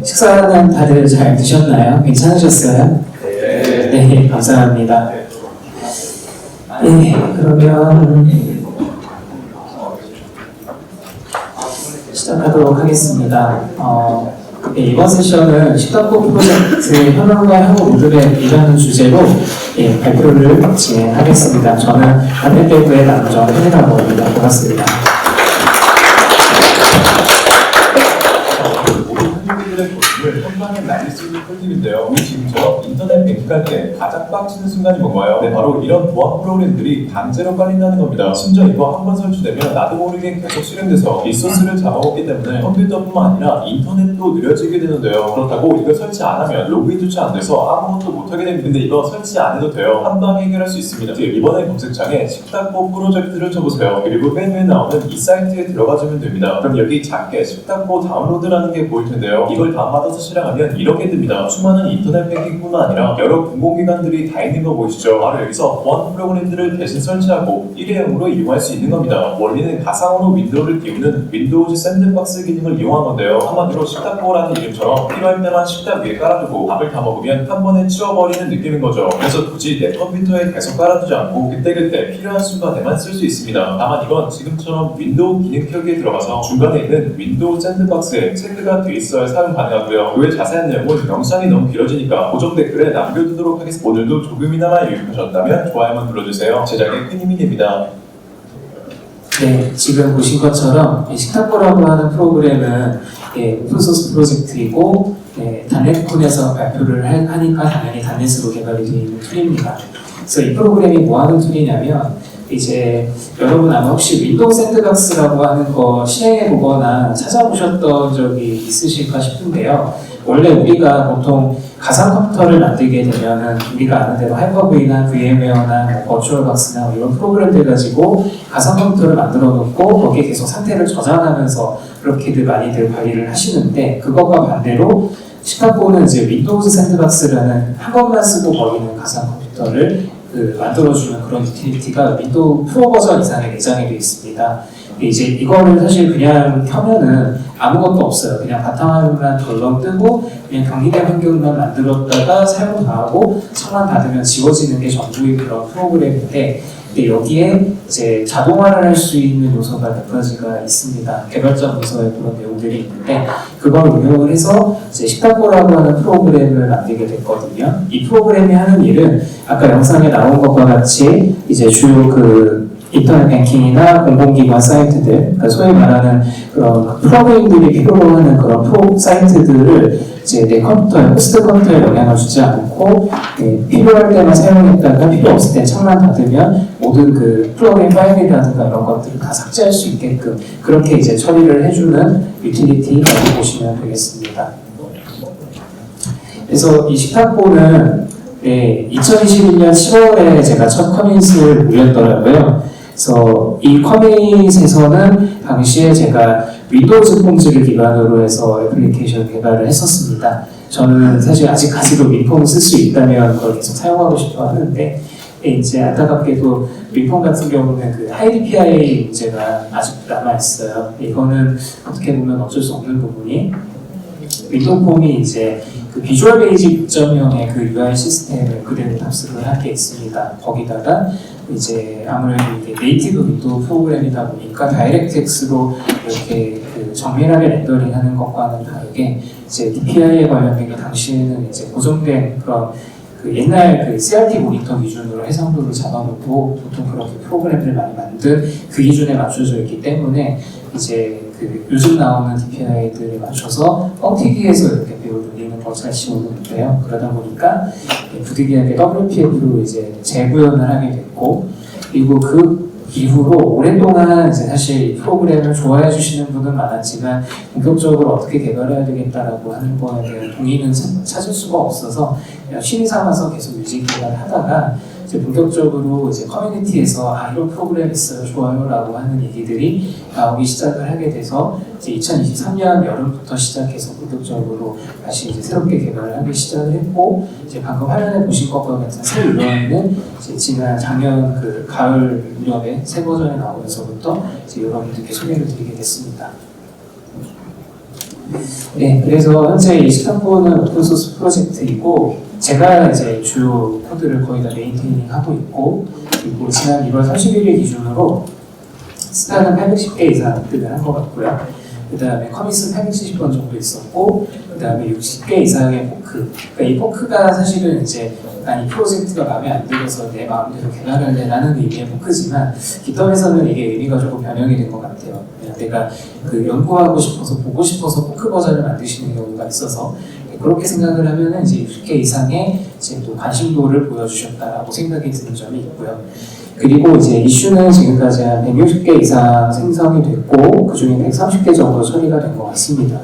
식사는 다들 잘 드셨나요? 괜찮으셨어요? 네, 감사합니다. 네, 그러면 시작하도록 하겠습니다. 이번 세션은 식탁보 프로젝트 현황과 향후 로드맵이라는 주제로 발표를 진행하겠습니다. 저는 반대대부의 남정현이라고 합니다. 반갑습니다. 현장에 날릴 수 있는 꿀팁인데요. 우리 지금처럼 인터넷 뱅킹할 때 가장 빡치는 순간이 뭔가요? 네, 바로 이런 보안 프로그램들이 강제로 깔린다는 겁니다. 심지어 이거 한번 설치되면 나도 모르게 계속 실행돼서 리소스를 잡아먹기 때문에 컴퓨터뿐만 아니라 인터넷도 느려지게 되는데요. 그렇다고 이거 설치 안 하면 로그인조차 안 돼서 아무것도 못하게 됩니다. 근데 이거 설치 안 해도 돼요. 한방 해결할 수 있습니다. 이번에 검색창에 식탁보 프로젝트를 쳐보세요. 그리고 맨 위에 나오는 이 사이트에 들어가주면 됩니다. 그럼 여기 작게 식탁보 다운로드라는 게 보일 텐데요. 이걸 다운받아서 실행하면 이렇게 뜹니다. 수많은 인터넷 뱅킹뿐만 아니라 여러 공공기관들이 다 있는 거 보이시죠? 바로 여기서 보안 프로그램들을 대신 설치하고 일회용으로 이용할 수 있는 겁니다. 원리는 가상으로 윈도우를 띄우는 윈도우즈 샌드박스 기능을 이용한 건데요. 한마디로 식탁보라는 이름처럼 필요할 때만 식탁 위에 깔아두고 밥을 다 먹으면 한 번에 치워버리는 느낌인 거죠. 그래서 굳이 내 컴퓨터에 계속 깔아두지 않고 그때그때 필요한 순간에만 쓸 수 있습니다. 다만 이건 지금처럼 윈도우 기능 켜기에 들어가서 중간에 있는 윈도우 샌드박스에 체크가 돼 있어야 사용 가능하고요. 그 자세한 내용은 영상이 너무 길어지니까 고정 댓글에 남겨두도록 하겠습니다. 오늘도 조금이나마 유익하셨다면 좋아요만 눌러주세요. 제작에 큰 힘이 됩니다. 네, 지금 보신 것처럼 식탁보라고 하는 프로그램은 오픈소스 프로젝트이고 단넷콘에서 발표를 하니까 당연히 단넷으로 개발이 되어 있는 툴입니다. 그래서 이 프로그램이 뭐 하는 툴이냐면 이제 여러분 아마 혹시 윈도우 샌드박스라고 하는 거 실행해 보거나 찾아보셨던 적이 있으실까 싶은데요. 원래 우리가 보통 가상 컴퓨터를 만들게 되면은 우리가 아는 대로 하이퍼V나 VM웨어나 버추얼박스나 이런 프로그램들 가지고 가상 컴퓨터를 만들어 놓고 거기에 계속 상태를 저장하면서 그렇게들 많이들 관리를 하시는데, 그것과 반대로 식탁보는 이제 윈도우즈 샌드박스라는 한 번만 쓰고 버리는 가상 컴퓨터를 만들어주는 그런 유틸리티가 윈도우 프로 버전 이상에 내장이 되어 있습니다. 이제 이거를 사실 그냥 켜면은 아무것도 없어요. 그냥 바탕화면만 덜렁 뜨고 그냥 격리된 환경만 만들었다가 사용 다 하고 청만 닫으면 지워지는 게 전부의 그런 프로그램인데, 근데 여기에 이제 자동화를 할 수 있는 요소가 몇 가지가 있습니다. 개발자 문서에 그런 내용들이 있는데, 그걸 응용을 해서 이제 식탁보라고 하는 프로그램을 만들게 됐거든요. 이 프로그램이 하는 일은 아까 영상에 나온 것과 같이 이제 주요 인터넷 뱅킹이나 공공기관 사이트들, 그러니까 소위 말하는 그런 플러그인들이 필요로 하는 그런 사이트들을 이제 내 컴퓨터에, 호스트 컴퓨터에 영향을 주지 않고 필요할 때만 사용했다가 필요 없을 때 창만 닫으면 모든 플러그인 파일이라든가 이런 것들을 다 삭제할 수 있게끔 그렇게 이제 처리를 해주는 유틸리티라고 보시면 되겠습니다. 그래서 이 식탁보는 2021년 10월에 제가 첫 커밋을 올렸더라고요. 그래서 이 커밋에서는 당시에 제가 윈도우즈 폼즈를 기반으로 해서 애플리케이션 개발을 했었습니다. 저는 사실 아직까지도 윈폼을 쓸 수 있다면 그걸 계속 사용하고 싶어 하는데, 이제 안타깝게도 윈폼 같은 경우는 하이DPI 문제가 아직도 남아있어요. 이거는 어떻게 보면 어쩔 수 없는 부분이, 윈도우 폼이 이제 비주얼 베이직 6.0의 UI 시스템을 그대로 답습을 하게 있습니다. 거기다가 이제 아무래도 이게 네이티브 윈도우 프로그램이다 보니까 다이렉트X로 이렇게 정밀하게 렌더링하는 것과는 다르게 이제 DPI에 관련된 게 당시에는 이제 고정된 그런 옛날 CRT 모니터 기준으로 해상도를 잡아놓고 보통 그렇게 프로그램을 많이 만든 그 기준에 맞춰져 있기 때문에 이제 요즘 나오는 DPI들에 맞춰서 뻥튀기해서 이렇게 배우 돌리는 걸 잘 씹어놓는데요. 그러다 보니까 부득이하게 WPF로 이제 재구현을 하게 됐고, 그리고 그 이후로 오랫동안 이제 사실 이 프로그램을 좋아해 주시는 분은 많았지만 본격적으로 어떻게 개발해야 되겠다라고 하는 거에 대한 동의는 찾을 수가 없어서 취미 삼아서 계속 뮤직 개발을 하다가 이제 본격적으로 이제 커뮤니티에서 이런 프로그램 있어요, 좋아요라고 하는 얘기들이 나오기 시작을 하게 돼서 이제 2023년 여름부터 시작해서 본격적으로 다시 이제 새롭게 개발을 하기 시작을 했고, 이제 방금 화면에 보신 것과 같은 새 유형은 이제 지난 작년 그 가을 무렵에 새 버전이 나오면서부터 이제 여러분들께 소개를 드리게 됐습니다. 네, 그래서 현재 이 식탁보는 오픈소스 프로젝트이고, 제가 이제 주요 코드를 거의 다 메인테이닝 하고 있고, 그리고 지난 1월 31일 기준으로 스타는 810개 이상 획득을 한 것 같고요. 그 다음에 커밋은 870번 정도 있었고, 그 다음에 60개 이상의 포크. 그러니까 이 포크가 사실은 이제 이 프로젝트가 마음에 안 들어서 내 마음대로 개발할래라는 의미의 포크지만, 깃허브에서는 이게 의미가 조금 변형이 된 것 같아요. 그냥 내가 그 연구하고 싶어서 보고 싶어서 포크 버전을 만드시는 경우가 있어서, 그렇게 생각을 하면은 이제 60개 이상의 이제 또 관심도를 보여주셨다라고 생각이 드는 점이 있고요. 그리고 이제 이슈는 지금까지 한 160개 이상 생성이 됐고, 그 중에 130개 정도 처리가 된 것 같습니다.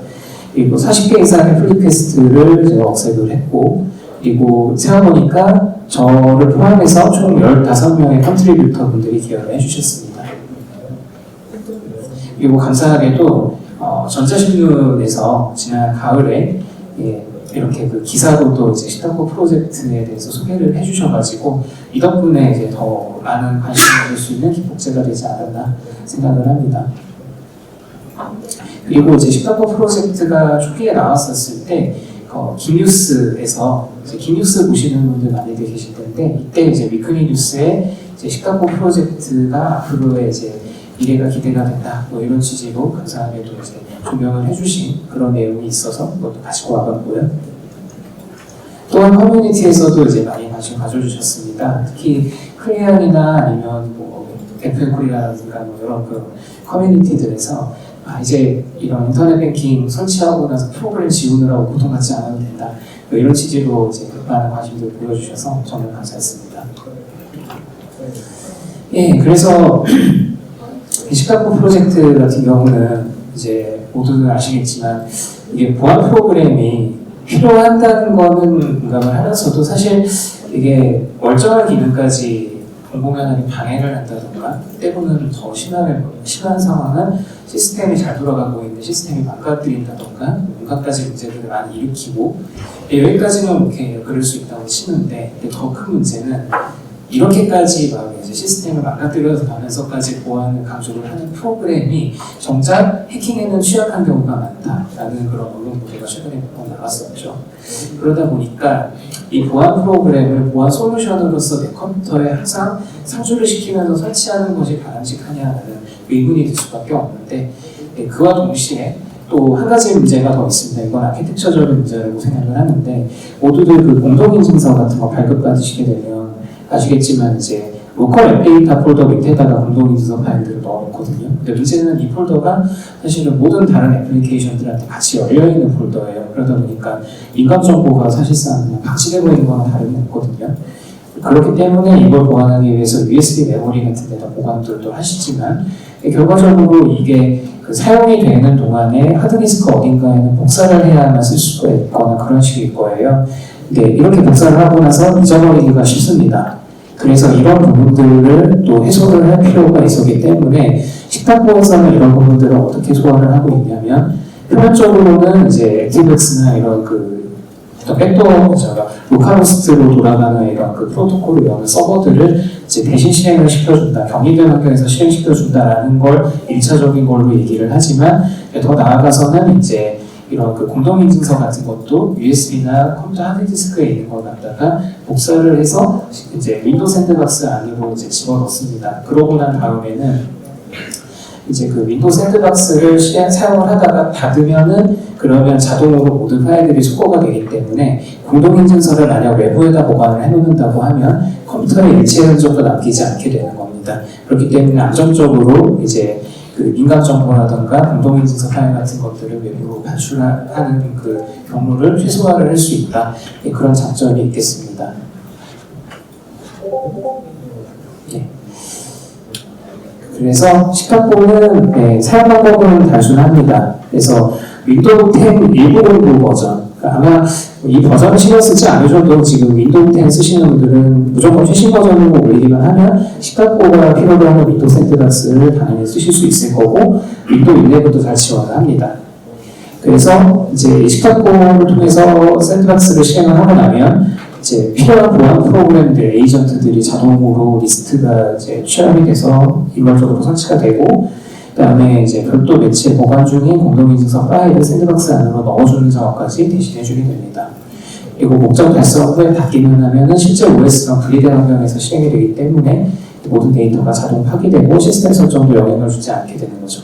그리고 40개 이상의 플리테스트를 제가 억셉을 했고, 그리고 세어보니까 저를 포함해서 총 15명의 컨트리뷰터 분들이 기여를 해주셨습니다. 그리고 감사하게도 전자신문에서 지난 가을에 이렇게 그 기사로도 이제 식탁보 프로젝트에 대해서 소개를 해주셔가지고 이 덕분에 이제 더 많은 관심을 가질 수 있는 기폭제가 되지 않았나 생각을 합니다. 그리고 이제 식탁보 프로젝트가 초기에 나왔었을 때 김뉴스에서 김뉴스 보시는 분들 많이들 계실 텐데, 이때 이제 위클리 뉴스에 이제 식탁보 프로젝트가 앞으로의 이제 미래가 기대가 된다, 뭐 이런 취지로 감사하게도 이제 조명을 해주신 그런 내용이 있어서 그것도 가지고 와봤고요. 또한 커뮤니티에서도 이제 많이 관심 가져주셨습니다. 특히 크리안이나 아니면 뭐 FM 코리아라든가 뭐 이런 그 커뮤니티들에서 이제 이런 인터넷 뱅킹 설치하고 나서 프로그램 지우느라고 고통받지 않아도 된다, 뭐 이런 취지로 이제 많은 관심들 보여주셔서 정말 감사했습니다. 예, 그래서 이 식탁보 프로젝트 같은 경우는 이제 모두들 아시겠지만 이게 보안 프로그램이 필요한다는 거는 공감을 하면서도 사실 이게 멀쩡한 기능까지 공공연하게 방해를 한다던가, 때로는 더 심한 상황은 시스템이 잘 돌아가고 있는 시스템이 망가뜨린다던가 온갖 가지 문제들을 많이 일으키고, 여기까지는 이렇게 그럴 수 있다고 치는데, 더 큰 문제는 이렇게까지 막 이제 시스템을 망가뜨려서 가면서까지 보안을 강조를 하는 프로그램이 정작 해킹에는 취약한 경우가 많다라는 그런 언론 보도가 최근에 몇 번 나왔었죠. 그러다 보니까 이 보안 프로그램을 보안 솔루션으로서 내 컴퓨터에 항상 상주를 시키면서 설치하는 것이 바람직하냐는 의문이 들 수밖에 없는데, 그와 동시에 또 한 가지 문제가 더 있습니다. 이건 아키텍처적인 문제라고 생각을 하는데, 모두들 그 공동인증서 같은 거 발급받으시게 되면 아시겠지만 이제 로컬 앱 데이터 폴더 밑에다가 공동인증서 파일들을 넣어놓거든요. 근데 문제는 이 폴더가 사실은 모든 다른 애플리케이션들한테 같이 열려있는 폴더예요. 그러다 보니까 인감 정보가 사실상 그냥 박치되고 있는 거랑 다름이 없거든요. 그렇기 때문에 이걸 보완하기 위해서 USB 메모리 같은 데다 보관들도 하시지만, 결과적으로 이게 그 사용이 되는 동안에 하드디스크 어딘가에는 복사를 해야만 쓸 수가 있거나 그런 식일 거예요. 근데 이렇게 복사를 하고 나서 잊어버리기가 쉽습니다. 그래서 이런 부분들을 또 해소를 할 필요가 있었기 때문에 식탁보에서는 이런 부분들을 어떻게 소화를 하고 있냐면, 표면적으로는 이제 액티브엑스나 이런 그 백도어, 로컬호스트로 돌아가는 이런 그 프로토콜을 여는 서버들을 이제 대신 실행을 시켜준다, 격리된 환경에서 실행시켜준다라는 걸 1차적인 걸로 얘기를 하지만, 더 나아가서는 이제 이런 그 공동인증서 같은 것도 USB나 컴퓨터 하드디스크에 있는 걸 갖다가 복사를 해서 이제 윈도우 샌드박스 안으로 이제 집어넣습니다. 그러고 난 다음에는 이제 그 윈도우 샌드박스를 사용을 하다가 닫으면은 그러면 자동으로 모든 파일들이 수거가 되기 때문에 공동인증서를 만약 외부에다 보관을 해놓는다고 하면 컴퓨터에 일체 흔적도 남기지 않게 되는 겁니다. 그렇기 때문에 안정적으로 이제 그 민감 정보라든가 공동인증서 파일 같은 것들을 외부로 반출하는 그 경로를 최소화를 할 수 있다, 그런 장점이 있겠습니다. 예. 그래서 식탁보는 사용 방법은 단순합니다. 그래서 윈도우 10 1909 버전, 아마 이 버전을 신경 쓰지 않으셔도 지금 윈도우 10 쓰시는 분들은 무조건 최신 버전으로 올리기만 하면 시카고가 필요로 하는 윈도우 샌드박스를 당연히 쓰실 수 있을 거고 윈도우 11도 잘 지원을 합니다. 그래서 이제 시카고를 통해서 샌드박스를 실행을 하고 나면 이제 필요한 보안 프로그램들, 에이전트들이 자동으로 리스트가 이제 취합이 돼서 일괄적으로 설치가 되고 그다음에 이제 별도 매체 보관 중인 공동인증서 파일을 샌드박스 안으로 넣어주는 작업까지 대신해주게 됩니다. 그리고 목적 달성 후에 닫기만 하면은 실제 OS랑 분리된 환경에서 실행이 되기 때문에 모든 데이터가 자동 파기되고 시스템 설정도 영향을 주지 않게 되는 거죠.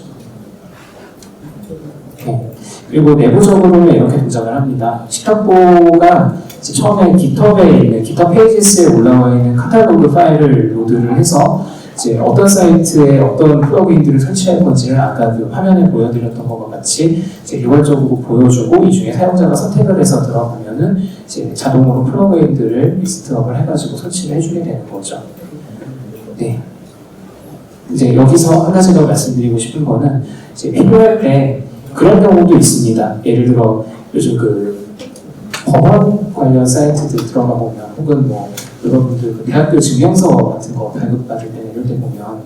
네. 그리고 내부적으로는 이렇게 동작을 합니다. 시카고가 처음에 GitHub에 있는 GitHub 페이지스에 올라와 있는 카탈로그 파일을 로드를 해서 이제 어떤 사이트에 어떤 플러그인들을 설치할 건지를 아까 그 화면에 보여드렸던 것과 같이 이제 일괄적으로 보여주고 이 중에 사용자가 선택을 해서 들어가면은 이제 자동으로 플러그인들을 리스트업을 해가지고 설치를 해주게 되는 거죠. 네. 이제 여기서 한 가지 더 말씀드리고 싶은 거는 이제 필요할 때 그런 경우도 있습니다. 예를 들어 요즘 그 법원 관련 사이트들 들어가 보면 혹은 뭐 여러분들 그 대학교 증명서 같은 거 발급받을 때 이럴 때 보면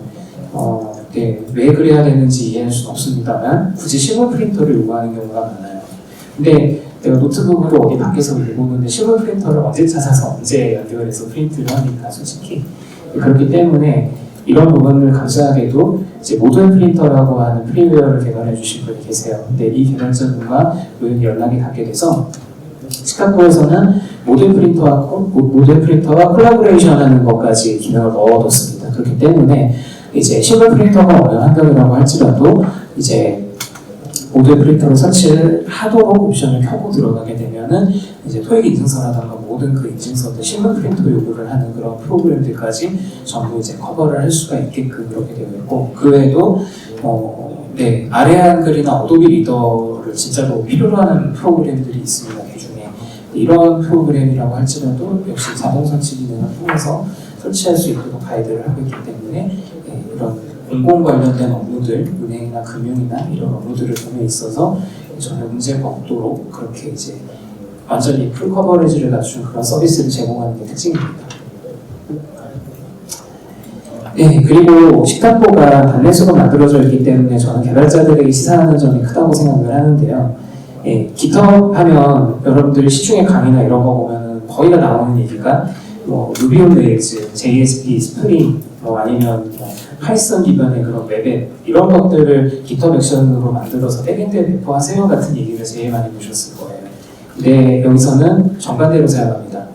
네, 왜 그래야 되는지 이해할 수는 없습니다만 굳이 실물 프린터를 요구하는 경우가 많아요. 근데 내가 노트북으로 어디 밖에서 읽어보는데 실물 프린터를 언제 찾아서 언제 연결해서 프린트를 하니까 솔직히 그렇기 때문에 이런 부분을 감사하게도 이제 모듈 프린터라고 하는 프리웨어를 개발해 주신 분이 계세요. 근데 이 개발자분과 우연히 연락이 닿게 돼서 시카고에서는 모듈 프린터와 콜라보레이션하는 것까지 기능을 넣어뒀습니다. 그렇기 때문에 이제 실물 프린터가 어느 환경이라고 할지라도 이제 모듈 프린터를 설치를 하도록 옵션을 켜고 들어가게 되면은 이제 토익 인증서라든가 모든 그 인증서들 실물 프린터 요구를 하는 그런 프로그램들까지 전부 이제 커버를 할 수가 있게끔 그렇게 되어 있고 그 외에도 네, 아래 한글이나 어도비 리더를 진짜로 필요로 하는 프로그램들이 있습니다. 그 중에 이런 프로그램이라고 할지라도 역시 자동 설치 기능을 통해서 설치할 수 있도록 가이드를 하고 있기 때문에 네, 이런 공공 관련된 업무들, 은행이나 금융이나 이런 업무들을 통해 있어서 전혀 문제가 없도록 그렇게 이제 완전히 풀 커버리지를 갖춘 그런 서비스를 제공하는 게 특징입니다. 네, 그리고 시카고가 단넷으로 만들어져 있기 때문에 저는 개발자들에게 시사하는 점이 크다고 생각을 하는데요. 예, GitHub 하면 여러분들이 시중에 강의나 이런 거 보면 거의 다 나오는 얘기가 뭐 루비 온 레일즈, JSP, 스프링, 뭐 아니면 파이썬 기반의 그런 웹앱 이런 것들을 GitHub 액션으로 만들어서 백엔드에 배포하세요 같은 얘기를 제일 많이 보셨을 거예요. 근데 여기서는 정반대로 생각합니다.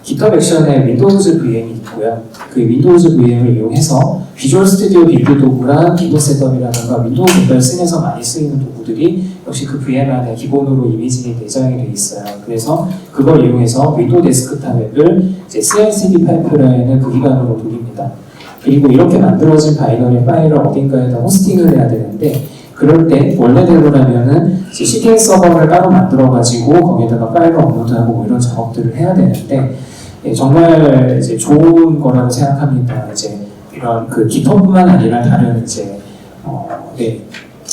GitHub 액션에 윈도우즈 VM이 있고요. 그 윈도우즈 VM을 이용해서 비주얼 스튜디오 빌드 도구랑 기본 셋업이라든가 윈도우 개발 씬에서 많이 쓰이는 도구들이 역시 그 VM 안에 기본으로 이미지 내장이 되어 있어요. 그래서 그걸 이용해서 윈도우 데스크탑 앱을 이제 CI/CD 파이프라인을 그 기반으로 돌립니다. 그리고 이렇게 만들어진 바이너리 파일을 어딘가에다 호스팅을 해야 되는데 그럴 때 원래대로라면은 CDN 서버를 따로 만들어가지고 거기에다가 파일을 업로드하고 뭐 이런 작업들을 해야 되는데 예, 정말 이제 좋은 거라고 생각합니다. 이제 이런 그 GitHub뿐만 아니라 다른 이제 네,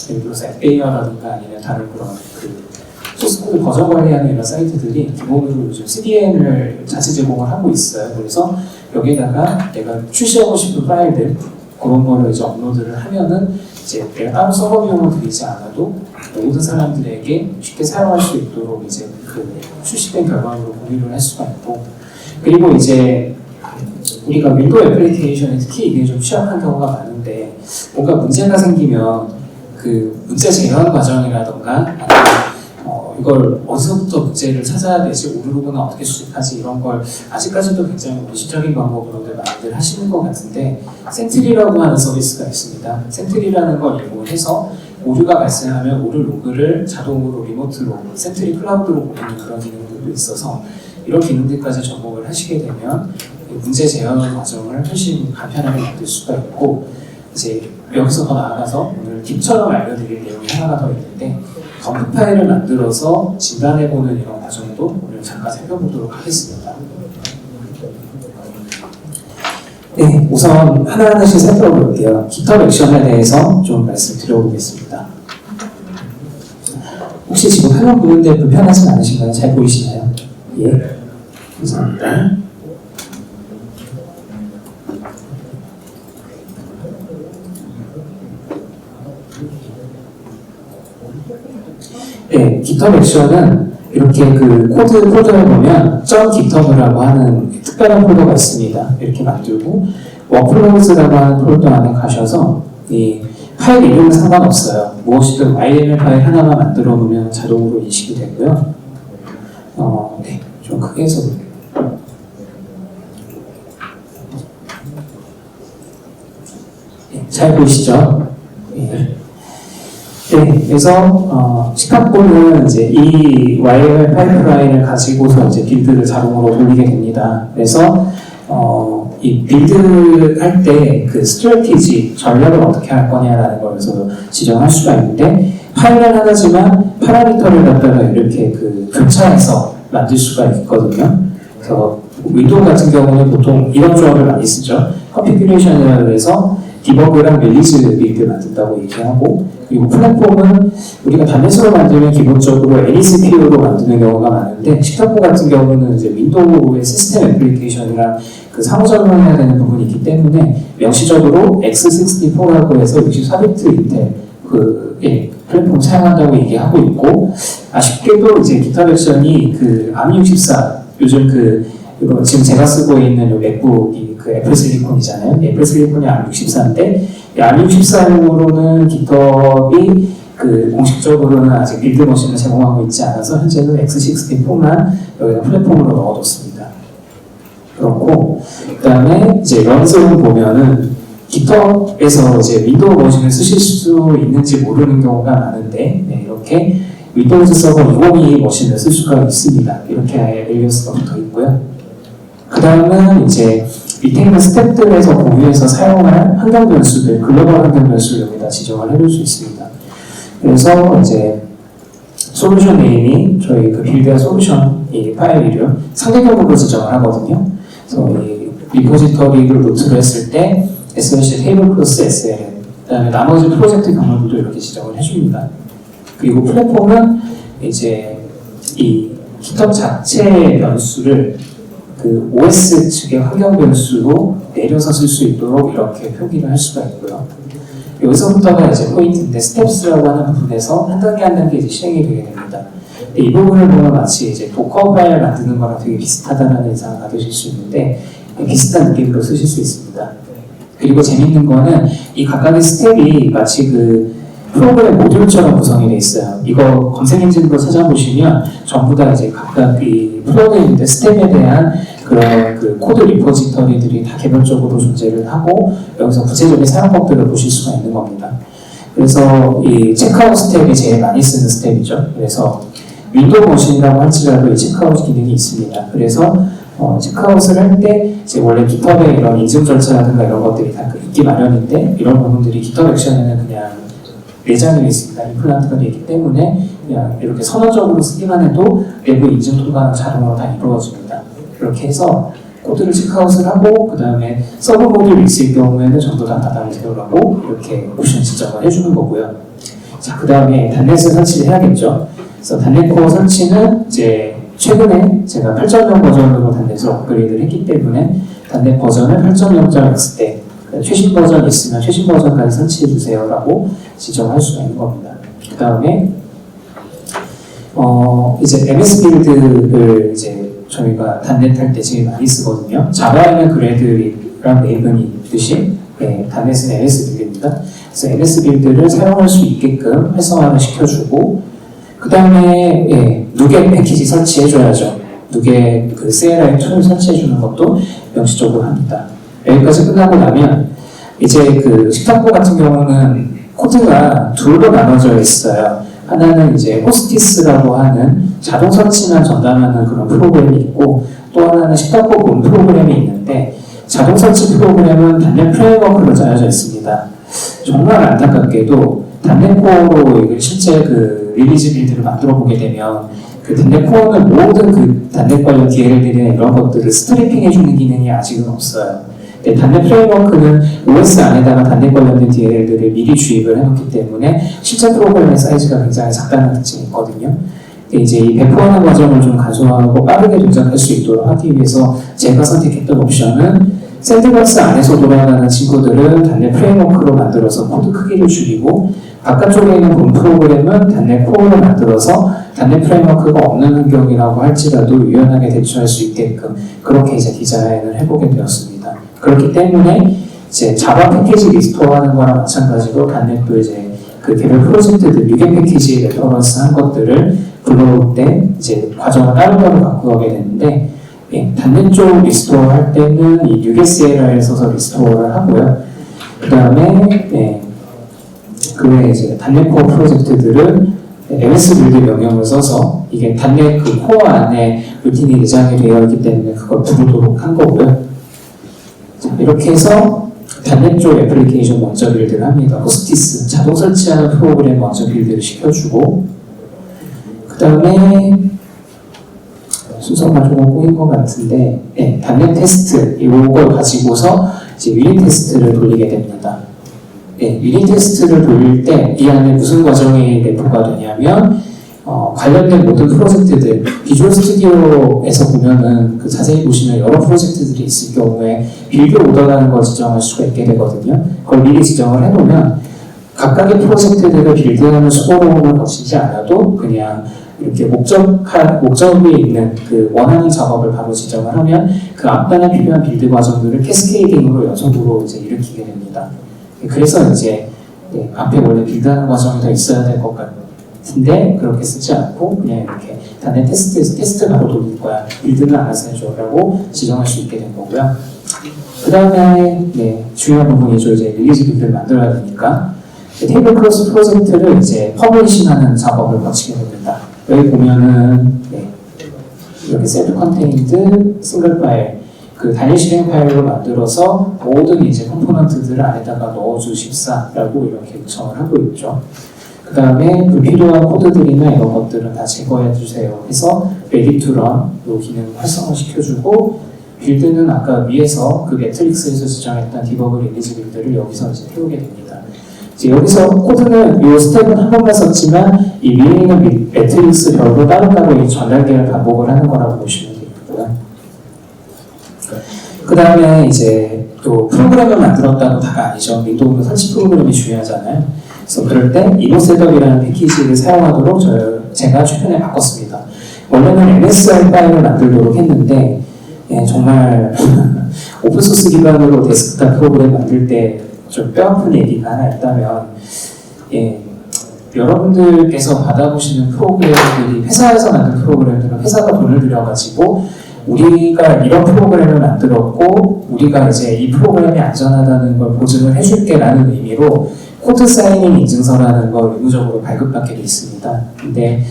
예를 들어서 FAR라든가 아니면 다른 그런 그 소스코드 버전 관리하는 이런 사이트들이 기본으로 요즘 CDN을 자체 제공을 하고 있어요. 그래서 여기에다가 내가 출시하고 싶은 파일들 그런 거를 이제 업로드를 하면은 이제 내가 따로 서버 비용을 들이지 않아도 모든 사람들에게 쉽게 사용할 수 있도록 이제 그 출시된 결과물로 공유를 할 수가 있고 그리고 이제 우리가 윈도우 애플리케이션에 특히 이게 좀 취약한 경우가 많은데 뭔가 문제가 생기면 그 문제 제한 과정이라던가 아니면 이걸 어디서부터 문제를 찾아야 되지 오류로구나 어떻게 수집하지 이런 걸 아직까지도 굉장히 원시적인 방법으로들 많이들 하시는 것 같은데 센트리라고 하는 서비스가 있습니다. 센트리라는 걸 이용해서 오류가 발생하면 오류 로그를 자동으로 리모트로 센트리 클라우드로 보내는 그런 기능들도 있어서 이런 기능들까지 접목을 하시게 되면 문제 제어 과정을 훨씬 간편하게 만들 수가 있고 이제 여기서 더 나아가서 오늘 팁처럼 알려드릴 내용이 하나가 더 있는데 덤프 파일을 만들어서 진단해보는 이런 과정도 오늘 잠깐 살펴보도록 하겠습니다. 네, 우선 하나하나씩 살펴볼게요. GitHub 액션에 대해서 좀 말씀드려보겠습니다. 혹시 지금 화면 보는데 불편하진 않으신가요? 잘 보이시나요? 예. 감사합니다. 네, GitHub 액션은 이렇게 그 폴더를 보면 .github라고 하는 특별한 폴더가 있습니다. 이렇게 만들고 workflows라고 하는 폴더 안에 가셔서 이 파일 이름은 상관없어요. 무엇이든 YAML 파일 하나만 만들어 놓으면 자동으로 인식이 되고요. 네, 좀 크게 해서 네, 잘 보이시죠? 네. 네, 그래서 시카고는 이제 이 YAML 파이프라인을 가지고서 이제 빌드를 자동으로 돌리게 됩니다. 그래서 이 빌드 할 때 그 스트래티지 전략을 어떻게 할 거냐라는 거에서 지정할 수가 있는데 파일은 하나지만 파라미터를 갖다가 이렇게 그 교차해서 만들 수가 있거든요. 그래서 윈도우 같은 경우는 보통 이런 조합을 많이 쓰죠. 컨피규레이션이라고 해서 디버그랑 릴리즈 빌드 만든다고 얘기하고, 그리고 플랫폼은 우리가 단넷으로 만들면 기본적으로 NECPU로 만드는 경우가 많은데, 시카고 같은 경우는 이제 윈도우의 시스템 애플리케이션이랑 그 상호작용해야 되는 부분이 있기 때문에 명시적으로 x64라고 해서 64비트 인텔 플랫폼을 사용한다고 얘기하고 있고, 아쉽게도 이제 기타 versions이 그 ARM64 요즘 이거 지금 제가 쓰고 있는 요 맥북이 그 애플 실리콘이잖아요. 애플 실리콘이 ARM64인데 ARM64용으로는 깃허브이 그 공식적으로는 아직 빌드 머신을 제공하고 있지 않아서 현재는 x64만 여기다 플랫폼으로 넣어뒀습니다. 그렇고 그다음에 이제 런스를 보면은 깃허브에서 이제 윈도우 머신을 쓰실 수 있는지 모르는 경우가 많은데 네, 이렇게 윈도우 서버 2022 머신을 쓸 수가 있습니다. 이렇게 아예 엘리어스가 붙어 있고요. 그 다음은 이제 밑에 있는 스텝들에서 공유해서 사용할 환경 변수들, 글로벌 환경 변수를 여기다 지정을 해줄 수 있습니다. 그래서 이제 솔루션 네임이 저희 그 빌드와 솔루션 이 파일 이름 상대적으로 지정을 하거든요. 그래서 이 리포지터리를 노트로 했을 때 SLC 테이블 플러스 SLN, 그다음에 나머지 프로젝트 경로도 이렇게 지정을 해줍니다. 그리고 플랫폼은 이제 이 GitHub 자체 변수를 그 OS 측의 환경 변수로 내려서 쓸 수 있도록 이렇게 표기를 할 수가 있고요. 여기서부터가 이제 포인트인데 스텝스라고 하는 부분에서 한 단계 한 단계 이제 실행이 되게 됩니다. 근데 이 부분을 보면 마치 이제 도커 파일 만드는 거랑 되게 비슷하다는 인상을 받으실 수 있는데 비슷한 느낌으로 쓰실 수 있습니다. 그리고 재밌는 거는 이 각각의 스텝이 마치 그 프로그램 모듈처럼 구성이 되어 있어요. 이거 검색 엔진으로 찾아보시면 전부 다 이제 각각 이 프로그램인데 스텝에 대한 그런 그 코드 리포지터리들이 다 개별적으로 존재를 하고 여기서 구체적인 사용법들을 보실 수가 있는 겁니다. 그래서 이 체크아웃 스텝이 제일 많이 쓰는 스텝이죠. 그래서 윈도우 머신이라고 할지라도 이 체크아웃 기능이 있습니다. 그래서 체크아웃을 할 때 이제 원래 깃허브에 이런 인증 절차라든가 이런 것들이 다 있기 마련인데 이런 부분들이 깃허브 액션에는 그냥 내장되어 있습니다. 임플란트가 되어 있기 때문에 그냥 이렇게 선언적으로 쓰기만 해도 내부 인증 통과는 자동으로 다 이루어집니다. 이렇게 해서 코드를 체크아웃을 하고 그 다음에 서브 모듈이 있을 경우에는 전부 다 바닥을 제어하고 이렇게 옵션 지정을 해주는 거고요. 자, 그 다음에 단넷을 설치를 해야겠죠. 그래서 단넷 코어 설치는 이제 최근에 제가 8.0 버전으로 단넷을 업그레이드를 했기 때문에 단넷 버전을 8.0.x 때 최신 버전 있으면 최신 버전까지 설치해 주세요라고 지정할 수가 있는 겁니다. 그 다음에 이제 MS 빌드를 이제 저희가 단넷 할 때 제일 많이 쓰거든요. 자바에는 그래드랑 레이븐이 있듯이 단넷은 MS 빌드입니다. 그래서 MS 빌드를 사용할 수 있게끔 활성화를 시켜주고 그 다음에 누게 패키지 설치해줘야죠. 누게 그 CLI 툴 설치해주는 것도 명시적으로 합니다. 여기까지 끝나고 나면 이제 그 식탁보 같은 경우는 코드가 둘로 나눠져 있어요. 하나는 이제 호스티스라고 하는 자동 설치만 전담하는 그런 프로그램이 있고 또 하나는 식탁보 본 프로그램이 있는데 자동 설치 프로그램은 단넷 프레임워크로 짜여져 있습니다. 정말 안타깝게도 단넷 코어로 실제 그 릴리즈 빌드를 만들어 보게 되면 그 단넷 코어는 모든 그 단넷 관련 DLL들이나 이런 것들을 스트리핑 해주는 기능이 아직은 없어요. 네, 단넷 프레임워크는 OS 안에다가 단넷 관련된 DLL들을 미리 주입을 해놓기 때문에 실제 프로그램의 사이즈가 굉장히 작다는 특징이 있거든요. 이제 이 배포하는 과정을 좀 간소화하고 빠르게 동작할 수 있도록 하기 위해서 제가 선택했던 옵션은 샌드박스 안에서 돌아가는 친구들은 단넷 프레임워크로 만들어서 코드 크기를 줄이고 바깥쪽에 있는 본 프로그램은 단넷 코어로 만들어서 단넷 프레임워크가 없는 환경이라고 할지라도 유연하게 대처할 수 있게끔 그렇게 이제 디자인을 해보게 되었습니다. 그렇기 때문에 이제 자바 패키지 리스토어하는 거랑 마찬가지로 단넷도 이제 그 개별 프로젝트들 유게 패키지 레퍼런스 한 것들을 불러올 때 이제 과정을 따로따로 바꾸게 되는데 예, 단넷 쪽 리스토어 할 때는 이 UGCLR에 써서 리스토어를 하고요. 그 다음에 예, 그 외에 이제 단넷 코어 프로젝트들은 MS 빌드 명령을 써서 이게 단넷 그 코어 안에 루틴이 내장이 되어 있기 때문에 그걸 부르도록 한 거고요. 자, 이렇게 해서 단넷 쪽 애플리케이션 먼저 빌드를 합니다. 호스티스, 자동 설치하는 프로그램 먼저 빌드를 시켜주고 그 다음에 순서가 조금 꼬인 것 같은데 네, 단넷 테스트 이걸 가지고서 이제 유닛 테스트를 돌리게 됩니다. 네, 유닛 테스트를 돌릴 때 이 안에 무슨 과정이 내포가 되냐면 관련된 모든 프로젝트들 비주얼 스튜디오에서 보면은 그 자세히 보시면 여러 프로젝트들이 있을 경우에 빌드 오더라는 걸 지정할 수가 있게 되거든요. 그걸 미리 지정을 해놓으면 각각의 프로젝트들을 빌드하는 수고로움을 거치지 않아도 그냥 이렇게 목적이 있는 그 원하는 작업을 바로 지정을 하면 그 앞단에 필요한 빌드 과정들을 캐스케이딩으로 연속으로 이제 일으키게 됩니다. 그래서 이제 네, 앞에 원래 빌드하는 과정이 더 있어야 될 것 같은데 그렇게 쓰지 않고 그냥 이렇게 단넷 테스트에서 테스트 바로 돌릴 거야. 빌드는 알아서 해줘라고 지정할 수 있게 된 거고요. 그 다음에 네, 중요한 부분이죠. 이제 릴리즈 빌드를 만들어야 되니까 테이블 클러스 프로젝트를 이제 퍼블리싱하는 작업을 거치게 됩니다. 여기 보면은 네, 이렇게 셀프 컨테인드 싱글 파일 그 단일 실행 파일로 만들어서 모든 이제 컴포넌트들을 안에다가 넣어주십사라고 이렇게 요청을 하고 있죠. 그 다음에 불필요한 코드들이나 이런 것들은 다 제거해 주세요 해서 ready to run 이 기능을 활성화시켜주고 빌드는 아까 위에서 그 매트릭스에서 지정했던 디버그 릴리즈 빌드를 여기서 이제 태우게 됩니다. 이제 여기서 코드는 이 스텝은 한 번만 썼지만 이 위에 있는 매트릭스별로 따로따로 이 전달계를 반복을 하는 거라고 보시면 되고요. 그 다음에 이제 또 프로그램을 만들었다고 다가 아니죠. 윈도우는 설치 프로그램이 중요하잖아요. 그래서 그럴 때 이노셋업이라는 패키지를 사용하도록 제가 최근에 바꿨습니다. 원래는 MSI 파일을 만들도록 했는데 예, 정말 오픈소스 기반으로 데스크탑 프로그램 만들 때 좀 뼈아픈 얘기가 하나 있다면 예, 여러분들께서 받아보시는 프로그램들이 회사에서 만든 프로그램들은 회사가 돈을 들여가지고 우리가 이런 프로그램을 만들었고 우리가 이제 이 프로그램이 안전하다는 걸 보증을 해줄게 라는 의미로 코드 사이닝 인증서라는 걸 의무적으로 발급받게 돼 있습니다. 근데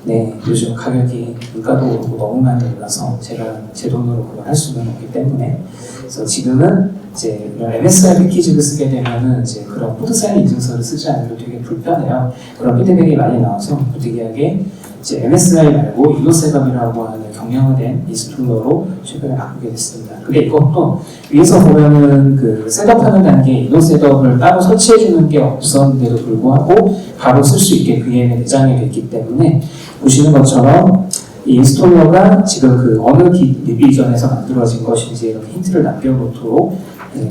네, 요즘 가격이 물가도 오르고 너무 많이 올라서 제가 제 돈으로 그걸 할 수는 없기 때문에 그래서 지금은 이제 이런 MSI 패키지를 쓰게 되면은 이제 그런 코드 사이닝 인증서를 쓰지 않으면 되게 불편해요. 그런 피드백이 많이 나와서 부득이하게 이제 MSI 말고 이노셋업이라고 하는 경량화된 인스톨러로 최근에 바꾸게 됐습니다. 근데 이것도 위에서 보면은 그 셋업하는 단계에 이노셋업을 따로 설치해주는 게 없었는데도 불구하고 바로 쓸 수 있게 그에 내장이 됐기 때문에 보시는 것처럼 이 인스톨러가 지금 그 어느 리비전에서 만들어진 것인지 이렇게 힌트를 남겨놓도록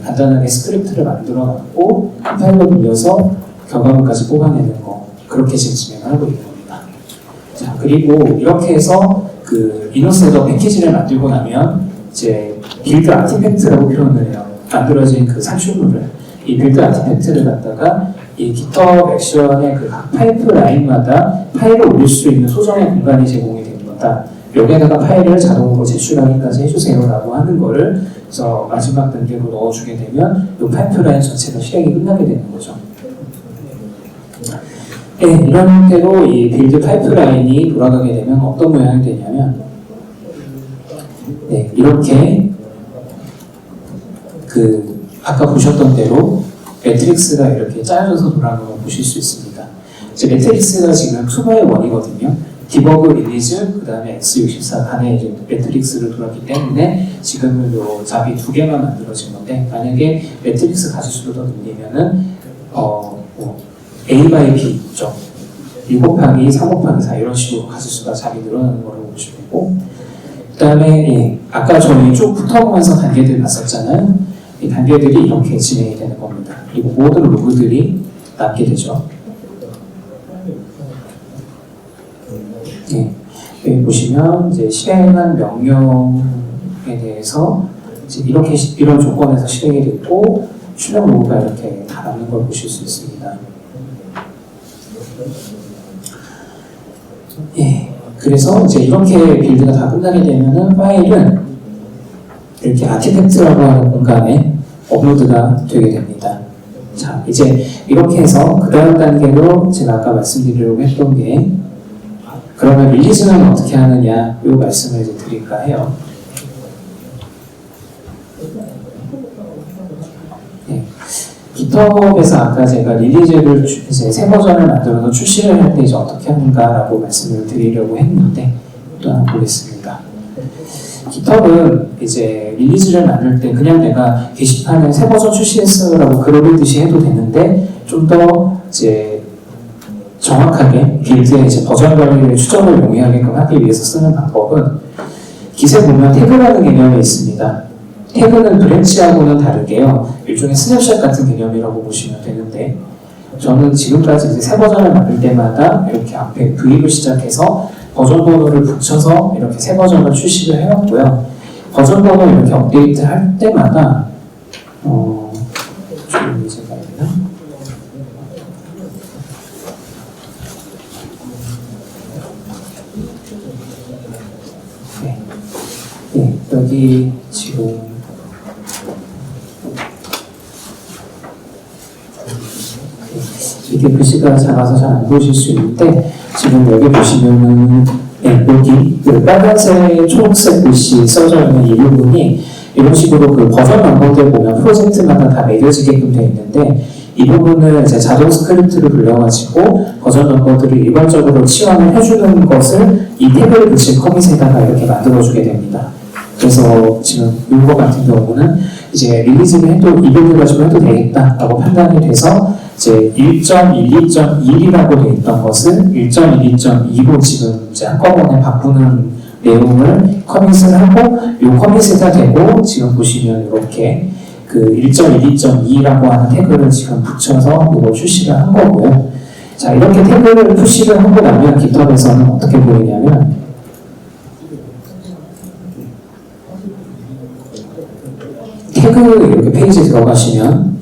간단하게 스크립트를 만들어놨고 컴파일러 돌려서 결과물까지 뽑아내는 거 그렇게 지금 진행을 하고 있는 겁니다. 자, 그리고 이렇게 해서 그 이노셋업 패키지를 만들고 나면 이제 빌드 아티팩트라고 표현을 해요. 만들어진 그 산출물을 이 빌드 아티팩트를 갖다가 이 GitHub 액션의 그 각 파이프라인마다 파일을 올릴 수 있는 소정의 공간이 제공이 됩니다. 여기에다가 파일을 자동으로 제출하기까지 해주세요라고 하는 거를 그래서 마지막 단계로 넣어주게 되면 이 파이프라인 전체가 실행이 끝나게 되는 거죠. 네, 이런 형태로 이 빌드 파이프라인이 돌아가게 되면 어떤 모양이 되냐면 네, 이렇게 그 아까 보셨던 대로 매트릭스가 이렇게 짜여져서 돌아가는 걸 보실 수 있습니다. 이제 매트릭스가 지금 2x1이거든요. 디버그 릴리즈, 그 다음에 x64 간의 이제 매트릭스를 돌았기 때문에 지금은 요 잡이 두 개만 만들어진 건데, 만약에 매트릭스 가지수를 더 늘리면은 A by B죠. 1 곱하기 3 곱하기 4 이런 식으로 가지수가 잡이 늘어나는 거라고 보시면 되고, 그 다음에 아까 저희 쭉 붙어보면서 단계들 봤었잖아요. 이 단계들이 이렇게 진행이 되는 겁니다. 그리고 모든 로그들이 남게 되죠. 여기 보시면 이제 실행한 명령에 대해서 이제 이런 조건에서 실행이 됐고, 출력 로그가 이렇게 다 남는 걸 보실 수 있습니다. 그래서 이제 이렇게 빌드가 다 끝나게 되면은 파일은 이렇게 아티팩트라고 하는 공간에 업로드가 되게 됩니다. 자, 이제 이렇게 해서 그 다음 단계로 제가 아까 말씀드리려고 했던 게, 그러면 릴리즈는 어떻게 하느냐, 이 말씀을 이제 드릴까 해요. GitHub에서 아까 제가 릴리즈를 이제 새 버전을 만들어서 출시를 할 때 이제 어떻게 하는가라고 말씀을 드리려고 했는데, 또 하나 보겠습니다. GitHub은 이제 릴리즈를 만들 때 그냥 내가 게시판에 새 버전 출시했어라고 글을 올리듯이 해도 되는데, 좀 더 이제 정확하게 빌드의 이제 버전 관리를 추적을 용이하게끔 하기 위해서 쓰는 방법은, 깃에 보면 태그라는 개념이 있습니다. 태그는 브랜치하고는 다르게요, 일종의 스냅샷 같은 개념이라고 보시면 되는데, 저는 지금까지 이제 새 버전을 만들 때마다 이렇게 앞에 V로 시작해서 버전 번호를 붙여서 이렇게 새 버전을 출시를 해왔고요. 버전 번호 이렇게 업데이트 할 때마다 좀 이제 가야되나? 여기 지금 이렇게 글씨가 작아서 잘 안 보실 수 있는데, 지금 여기 보시면은 여기 그 빨간색, 초록색 글씨 써져 있는 이 부분이 이런 식으로 그 버전 넘버들 보면 프로젝트마다 다 매겨지게끔 되어 있는데, 이 부분을 이제 자동 스크립트를 불러가지고 버전 넘버들을 일괄적으로 치환을 해주는 것을 이 태그를 붙인 커밋에다가 이렇게 만들어주게 됩니다. 그래서 지금 이거 같은 경우는 이제 릴리즈를 해도 이 빌드 가지고 해도 되겠다라고 판단이 돼서 이제 1.12.1이라고 되어 있던 것을 1.12.2로 지금 이제 한꺼번에 바꾸는 내용을 커밋을 하고, 이 커밋에다 대고 지금 보시면 이렇게 그 1.12.2라고 하는 태그를 지금 붙여서 이걸 출시를 한 거고요. 자, 이렇게 태그를 푸시를 하고 나면 GitHub에서는 어떻게 보이냐면, 태그 이렇게 페이지에 들어가시면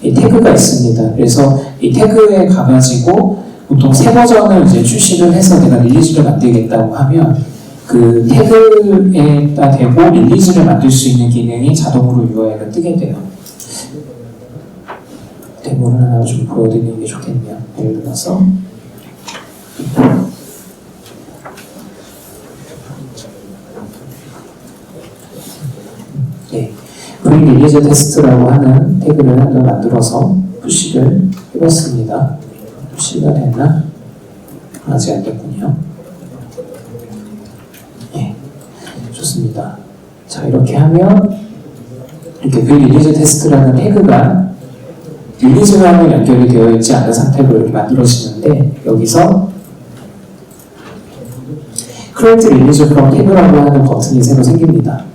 이 태그가 있습니다. 그래서 이 태그에 가가지고 보통 새 버전을 이제 출시를 해서 내가 릴리즈를 만들겠다고 하면 그 태그에다 대고 릴리즈를 만들 수 있는 기능이 자동으로 UI가 뜨게 돼요. 데모를 하나 좀 보여드리는 게 좋겠네요. 예를 들어서 릴리즈 테스트라고 하는 태그를 하나 만들어서 푸시를 해봤습니다. 푸시가 됐나? 아직 안 됐군요. 좋습니다. 자, 이렇게 하면 이렇게 릴리즈 테스트라는 태그가 릴리즈랑은 연결이 되어 있지 않은 상태로 이렇게 만들어지는데, 여기서 create release from 태그라고 하는 버튼이 새로 생깁니다.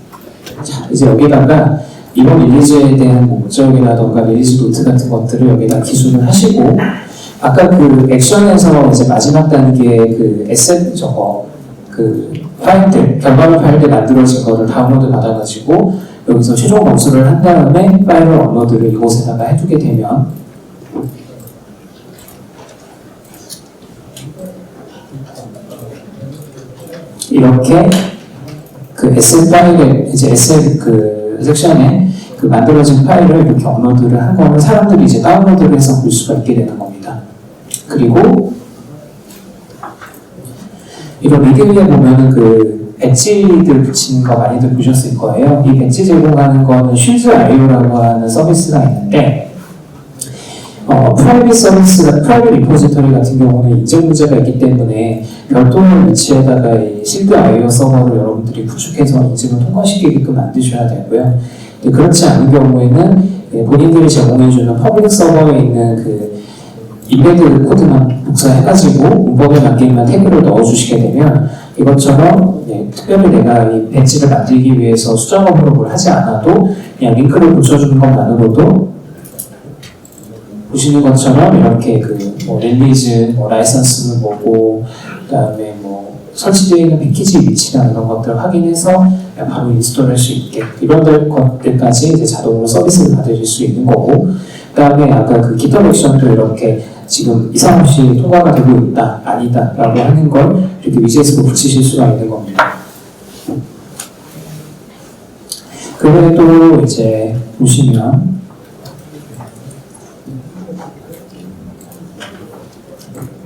자, 이제 여기다가 이번 릴리즈에 대한 목적이라던가 릴리즈 노트 같은 것들을 여기다 기술을 하시고, 아까 그 액션에서 이제 마지막 단계에 그 에셋 그 파일들, 결과물 파일들 만들어진 거를 다운로드 받아가지고 여기서 최종 검수를 한 다음에 파일 업로드를 이곳에다가 해두게 되면 이렇게 그 에셋 파일에 이제 에셋 그 섹션에 그 만들어진 파일을 이렇게 업로드를 한 거는 사람들이 이제 다운로드를 해서 볼 수가 있게 되는 겁니다. 그리고 이런 미드 위에 보면은 그 배지들 붙이는 거 많이들 보셨을 거예요. 이 배지 제공하는 거는 쉴드 IO라고 하는 서비스가 있는데, 프라이빗 서비스, 프라이빗 리포지터리 같은 경우는 인증 문제가 있기 때문에 별도의 위치에다가 이 실드 아이오 서버를 여러분들이 구축해서 인증을 통과시키게끔 만드셔야 되고요. 그렇지 않은 경우에는 본인들이 제공해주는 퍼블릭 서버에 있는 그 인베드 코드만 복사해가지고 문법에 맞게만 태그를 넣어주시게 되면 이것처럼 특별히 내가 이 배지를 만들기 위해서 수작업으로 뭘 하지 않아도 그냥 링크를 붙여주는 것만으로도 보시는 것처럼 이렇게 뭐 릴리즈, 뭐 라이선스는 뭐고, 그다음에 뭐 설치되어 있는 패키지 위치나 이런 것들을 확인해서 그냥 바로 인스톨할 수 있게 이런 것들까지 이제 자동으로 서비스를 받으실 수 있는 거고, 그다음에 아까 그 기타 액션도 이렇게 지금 이상 없이 통과가 되고 있다, 아니다라고 하는 걸 이렇게 위젯으로 붙이실 수가 있는 겁니다. 그 외에도 이제 보시면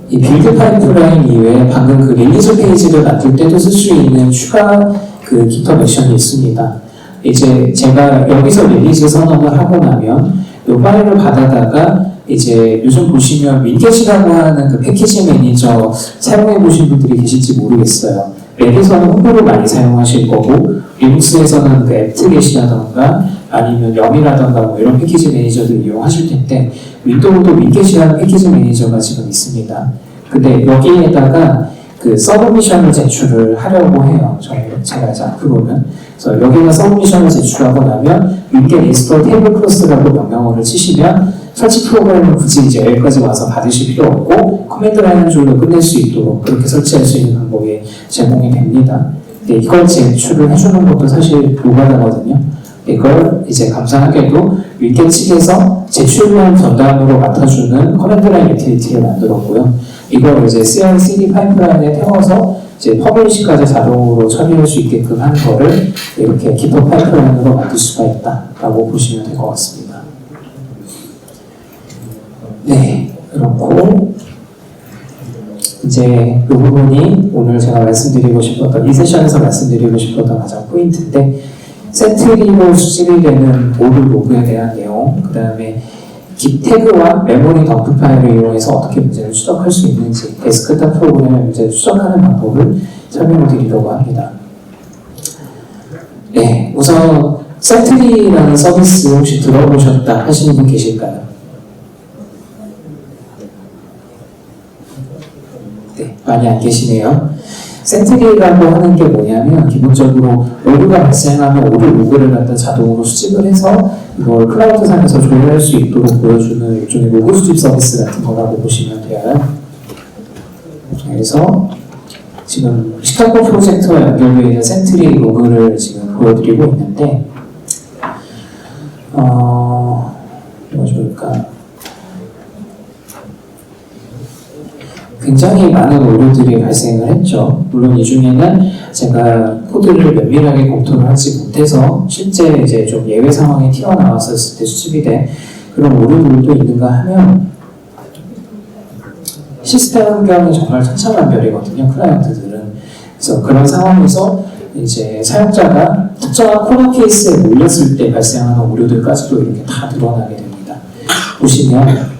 이 빌드 파이프라인 이외에 방금 그 릴리즈 페이지를 만들 때도 쓸 수 있는 추가 그 깃허브 액션이 있습니다. 이제 제가 여기서 릴리즈 선언을 하고 나면 이 파일을 받아다가 이제 요즘 보시면 윈겟이라고 하는 그 패키지 매니저 사용해 보신 분들이 계실지 모르겠어요. 랩에서는 홍보를 많이 사용하실 거고 리눅스에서는 그 앱트겟이라던가 아니면 염이라던가 뭐 이런 패키지 매니저들 이용하실 텐데 윈도우도 윈겟이라는 패키지 매니저가 지금 있습니다. 근데 여기에다가 그 서브미션을 제출을 하려고 해요. 제가 이제 앞으로는. 그래서 여기가 서브미션을 제출하고 나면 윈겟 인스톨 테이블 크로스라고 명령어를 치시면 설치 프로그램을 굳이 이제 여기까지 와서 받으실 필요 없고 커맨드 라인 줄로 끝낼 수 있도록 그렇게 설치할 수 있는 방법이 제공이 됩니다. 근데 이걸 제출을 해주는 것도 사실 노가다거든요. 이걸 이제 감사하게도 윈겟 측에서 제출만 전담으로 맡아주는 커맨드 라인 유틸리티를 만들었고요. 이걸 이제 CI/CD 파이프라인에 태워서 이제 퍼블리시까지 자동으로 처리할 수 있게끔 한 거를 이렇게 깃허브 파이프라인으로 만들 수가 있다라고 보시면 될 것 같습니다. 네, 그렇고 이제 이 부분이 오늘 제가 말씀드리고 싶었던 이 세션에서 말씀드리고 싶었던 가장 포인트인데 센트리로 수집이 되는 모듈 로그에 대한 내용, 그 다음에 깃 태그와 메모리 덤프 파일을 이용해서 어떻게 문제를 추적할 수 있는지 데스크탑 프로그램의 문제를 추적하는 방법을 설명을 드리려고 합니다. 네, 우선 센트리라는 서비스 혹시 들어보셨다 하시는 분 계실까요? 네, 많이 안 계시네요. 센트리라고 하는 게 뭐냐면 기본적으로 로그가 발생하면 오류 로그를 갖다 자동으로 수집을 해서 이걸 클라우드상에서 조회할 수 있도록 보여주는 일종의 로그 수집 서비스 같은 거라고 보시면 돼요. 그래서 지금 시카고 프로젝트와 연결되어 있는 센트리 로그를 지금 보여드리고 있는데 뭐가 좋을까? 굉장히 많은 오류들이 발생을 했죠. 물론 이 중에는 제가 코드를 면밀하게 검토를 하지 못해서 실제 이제 좀 예외 상황에 튀어나왔었을 때 수집이 된 그런 오류들도 있는가 하면 시스템 환경이 정말 천차만별이거든요. 클라이언트들은. 그래서 그런 상황에서 이제 사용자가 특정한 코너 케이스에 몰렸을 때 발생하는 오류들까지도 이렇게 다 드러나게 됩니다. 보시면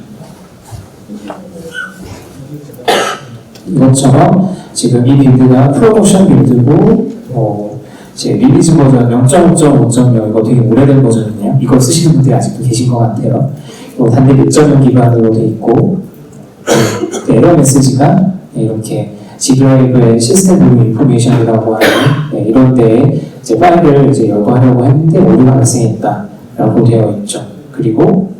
이것처럼 지금 이 빌드가 프로모션 빌드고 이제 릴리즈 버전 0.5.5.0 이거 되게 오래된 버전이네요. 이걸 쓰시는 분들이 아직도 계신 것 같아요. 단계 1.0 기반으로 돼 있고 에러 메시지가 이렇게 G 드라이브의 시스템 블루 인포메이션이라고 하는 이런 데에 이제 파일을 이제 열거하려고 했는데 오류가 발생했다라고 되어 있죠. 그리고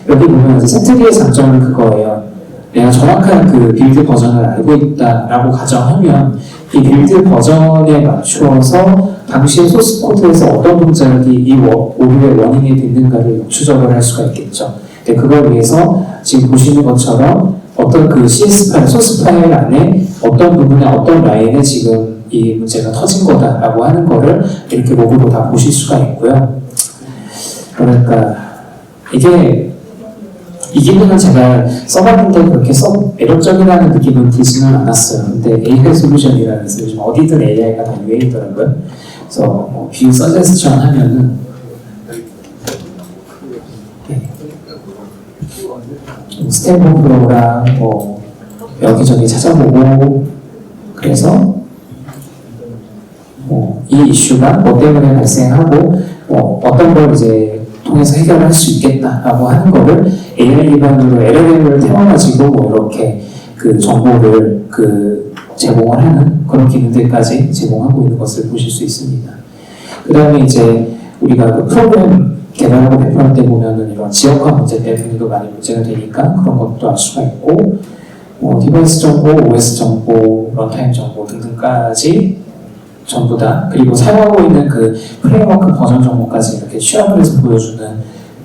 여기 보면 이제 센트리의 장점은 그거예요. 내가 정확한 그 빌드 버전을 알고 있다라고 가정하면 이 빌드 버전에 맞추어서 당시의 소스 코드에서 어떤 동작이 이 오류의 원인이 됐는가를 추적을 할 수가 있겠죠. 근데 그걸 위해서 지금 보시는 것처럼 어떤 그 CS 파일, 소스 파일 안에 어떤 부분에 어떤 라인에 지금 이 문제가 터진 거다라고 하는 거를 이렇게 로그로 다 보실 수가 있고요. 그러니까 이 기능은 제가 써봤는데 그렇게 매력적이라는 느낌은 들지는 않았어요. 근데 AI 솔루션이라면서 요즘 어디든 AI가 다 유행이더라고요. 그래서 뷰 서제스션 하면은 좀 스텝 오버로랑 뭐 여기저기 찾아보고 그래서 이 이슈가 뭐 때문에 발생하고 어떤 걸 이제 통해서 해결할 수 있겠다라고 하는 거를 AI 기반으로 LLM을 태워가지고 이렇게 그 정보를 제공을 하는 그런 기능들까지 제공하고 있는 것을 보실 수 있습니다. 그 다음에 이제 우리가 그 프로그램 개발하고 배포할 때 보면은 이런 지역화 문제 때문에도 많이 문제가 되니까 그런 것도 알 수가 있고 디바이스 정보, OS 정보, 런타임 정보 등등까지 전부 다 그리고 사용하고 있는 그 프레임워크 버전 정보까지 이렇게 취합을 해서 보여주는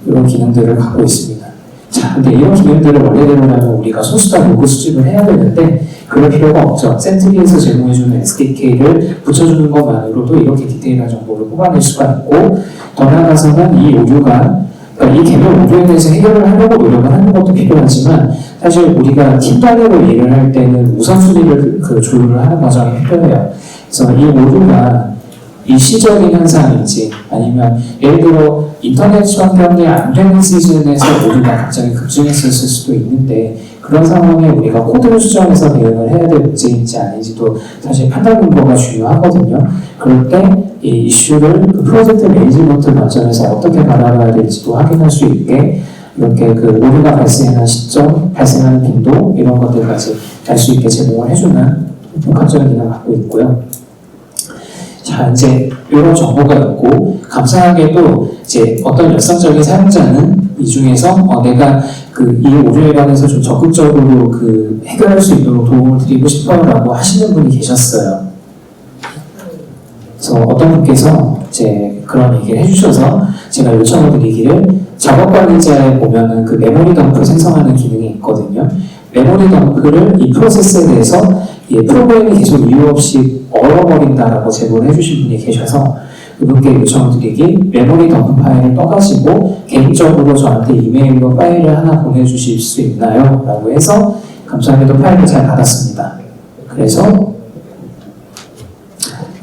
이런 기능들을 갖고 있습니다. 자, 근데 이런 기능들을 원래대로라면 우리가 소수다 로그 수집을 해야 되는데 그럴 필요가 없죠. 센트리에서 제공해주는 SDK를 붙여주는 것만으로도 이렇게 디테일한 정보를 뽑아낼 수가 있고 더 나아가서는 이 오류가 그러니까 이 개별 오류에 대해서 해결을 하려고 노력을 하는 것도 필요하지만 사실 우리가 팀 단위로 일을 할 때는 우선순위를 조율을 하는 과정이 필요해요. 그래서 이 오류가 일시적인 현상인지 아니면 예를 들어 인터넷 환경이 안 되는 시즌에서 오류가 갑자기 급증했을 수도 있는데 그런 상황에 우리가 코드를 수정해서 대응을 해야 될 문제인지 아닌지도 사실 판단 근거가 중요하거든요. 그럴 때 이 이슈를 프로젝트 매니지먼트 관점에서 어떻게 바라봐야 될지도 확인할 수 있게 이렇게 오류가 발생하는 시점, 발생하는 빈도 이런 것들까지 알 수 있게 제공을 해주는 복합적인 기능을 갖고 있고요. 자, 이제 이런 정보가 있고 감사하게도 이제 어떤 열성적인 사용자는 이 중에서 내가 이 오류에 관해서 좀 적극적으로 해결할 수 있도록 도움을 드리고 싶어요라고 하시는 분이 계셨어요. 그래서 어떤 분께서 이제 그런 얘기를 해주셔서 제가 요청을 드리기를 작업 관리자에 보면은 메모리 덤프 생성하는 기능이 있거든요. 메모리 덤프를 이 프로세스에 대해서 프로그램이 계속 이유 없이 얼어버린다라고 제보를 해주신 분이 계셔서 그분께 요청을 드리기 메모리 덤프 파일을 떠가지고 개인적으로 저한테 이메일로 파일을 하나 보내주실 수 있나요? 라고 해서 감사하게도 파일을 잘 받았습니다. 그래서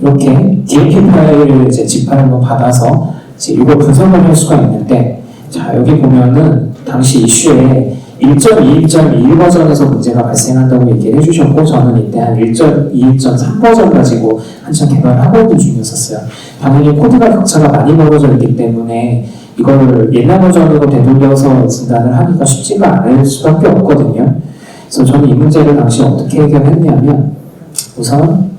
이렇게 DMP 파일을 이제 zip 파일로 받아서 이제 이걸 분석을 할 수가 있는데 자 여기 보면은 당시 이슈에 1.21.1 버전에서 문제가 발생한다고 얘기를 해주셨고 저는 이때 한 1.21.3 버전 가지고 한참 개발하고 있는 중이었어요. 당연히 코드가 격차가 많이 벌어져 있기 때문에 이거를 옛날 버전으로 되돌려서 진단을 하기가 쉽지가 않을 수밖에 없거든요. 그래서 저는 이 문제를 당시 어떻게 해결했냐면 우선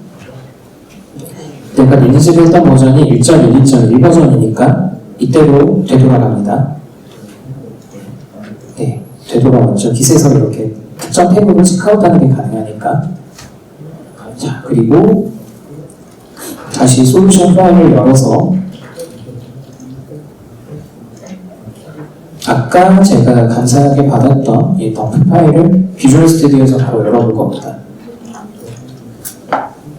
내가 리니지를 했던 버전이 1.12.1 버전이니까 이때로 되돌아갑니다. 네, 되돌아왔죠. 깃에서 이렇게 특정 태그를 체크아웃하는 게 가능하니까. 자, 그리고 다시 솔루션 파일을 열어서 아까 제가 감사하게 받았던 이 덤프 파일을 비주얼 스튜디오에서 바로 열어볼 겁니다.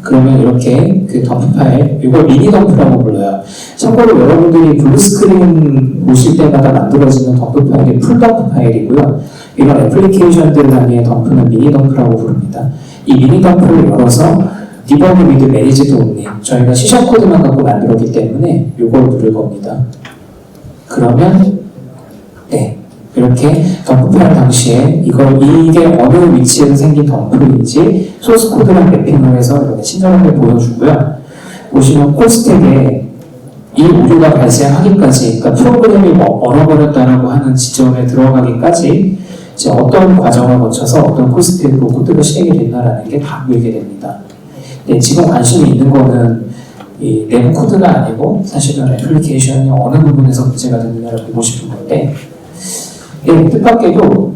그러면 이렇게 덤프 파일, 이걸 미니 덤프라고 불러요. 참고로 여러분들이 블루스크린 보실 때마다 만들어지는 덤프 파일이 풀 덤프 파일이고요. 이런 애플리케이션들 단위의 덤프는 미니 덤프라고 부릅니다. 이 미니 덤프를 열어서 디버그 위드 매니지 도움님, 저희가 C# 코드만 갖고 만들었기 때문에 이걸 누를 겁니다. 그러면 네, 이렇게 덤프 파일 당시에 이게 어느 위치에서 생긴 덤프인지 소스 코드랑 매핑을 해서 이렇게 친절하게 보여주고요. 보시면 콜 스택에 이 오류가 발생하기까지, 그러니까 프로그램이 얼어버렸다라고 하는 지점에 들어가기까지 이제 어떤 과정을 거쳐서 어떤 콜 스택으로 코드가 실행이 됐나라는 게 다 보이게 됩니다. 네, 지금 관심이 있는 거는 이 내부 코드가 아니고 사실은 애플리케이션이 어느 부분에서 문제가 됐느냐를 보고 싶은 건데 예, 뜻밖에도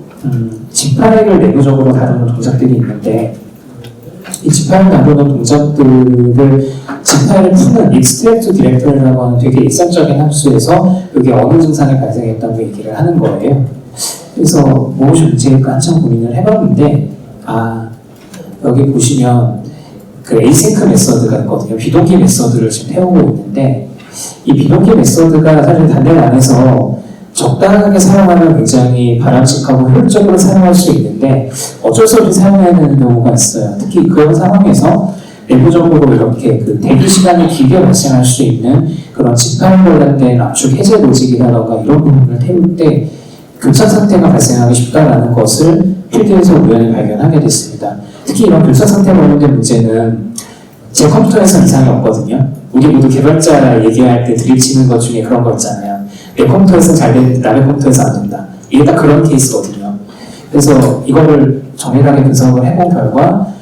zip 파일을 내부적으로 다루는 동작들이 있는데 이 zip 파일 다루는 동작들을 zip 파일을 푸는 extract directory라고 하는 되게 일상적인 함수에서 여기 어느 증상이 발생했다고 얘기를 하는 거예요. 그래서 무엇이 문제일까 한참 고민을 해봤는데 여기 보시면 async 메서드가 있거든요. 비동기 메서드를 지금 태우고 있는데 이 비동기 메서드가 사실 단내 안에서 적당하게 사용하면 굉장히 바람직하고 효율적으로 사용할 수 있는데 어쩔 수 없이 사용해야 되는 경우가 있어요. 특히 그런 상황에서 내부적으로 이렇게 대기 시간이 길게 발생할 수 있는 그런 zip 파일 관련된 압축 해제 로직이라던가 이런 부분을 태울 때 교차 상태가 발생하기 쉽다라는 것을 필드에서 우연히 발견하게 됐습니다. 특히 이런 교차 상태 관련된 문제는 제 컴퓨터에서 이상이 없거든요. 우리 모두 개발자 얘기할 때 들이치는 것 중에 그런 거 있잖아요. 내 컴퓨터에서 잘 되는데 남의 컴퓨터에서 안 된다. 이게 딱 그런 케이스거든요. 그래서 이거를 정밀하게 분석을 해본 결과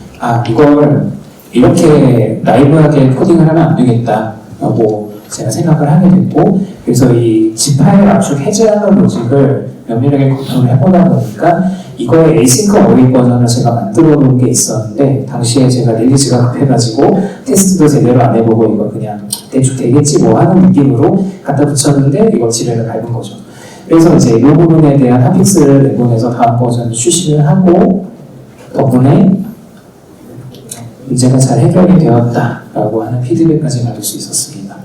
이걸 이렇게 나이브하게 코딩을 하면 안 되겠다라고 제가 생각을 하게 됐고, 그래서 이 지파일 압축 해제하는 로직을 면밀하게 검토를 해보다 보니까 이거의 에이싱크 어웨이 버전을 제가 만들어 놓은 게 있었는데, 당시에 제가 릴리즈가 급해가지고 테스트도 제대로 안 해보고 이거 그냥 대충 되겠지 뭐 하는 느낌으로 갖다 붙였는데 이거 지뢰를 밟은 거죠. 그래서 이제 이 부분에 대한 핫픽스를 내보내서 다음 버전을 출시를 하고, 덕분에 문제가 잘 해결이 되었다라고 하는 피드백까지 받을 수 있었습니다.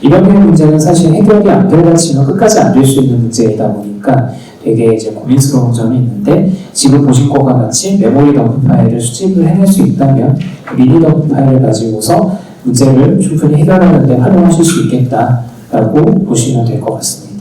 이런 류의 문제는 사실 해결이 안 되다 치면 끝까지 안 될 수 있는 문제이다 보니까 되게 이제 고민스러운 점이 있는데, 지금 보신 것과 같이 메모리 덤프 파일을 수집을 해낼 수 있다면 미니 덤프 파일을 가지고서 문제를 충분히 해결하는 데 활용하실 수 있겠다라고 보시면 될 것 같습니다.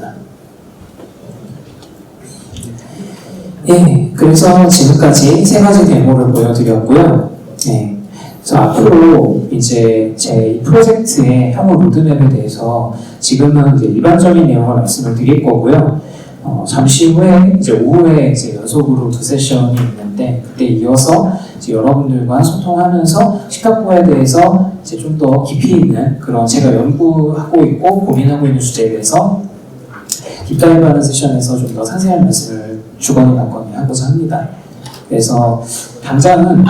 그래서 지금까지 세 가지 데모를 보여드렸고요. 그래서 앞으로 이제 제 프로젝트의 향후 로드맵에 대해서 지금은 이제 일반적인 내용을 말씀을 드릴 거고요. 잠시 후에 이제 오후에 이제 연속으로 2세션이 있는데, 그때 이어서 이제 여러분들과 소통하면서 식탁보에 대해서 이제 좀 더 깊이 있는 그런 제가 연구하고 있고 고민하고 있는 주제에 대해서 딥다이브하는 세션에서 좀 더 상세한 말씀을 주거니 받거니 하고자 합니다. 그래서 당장은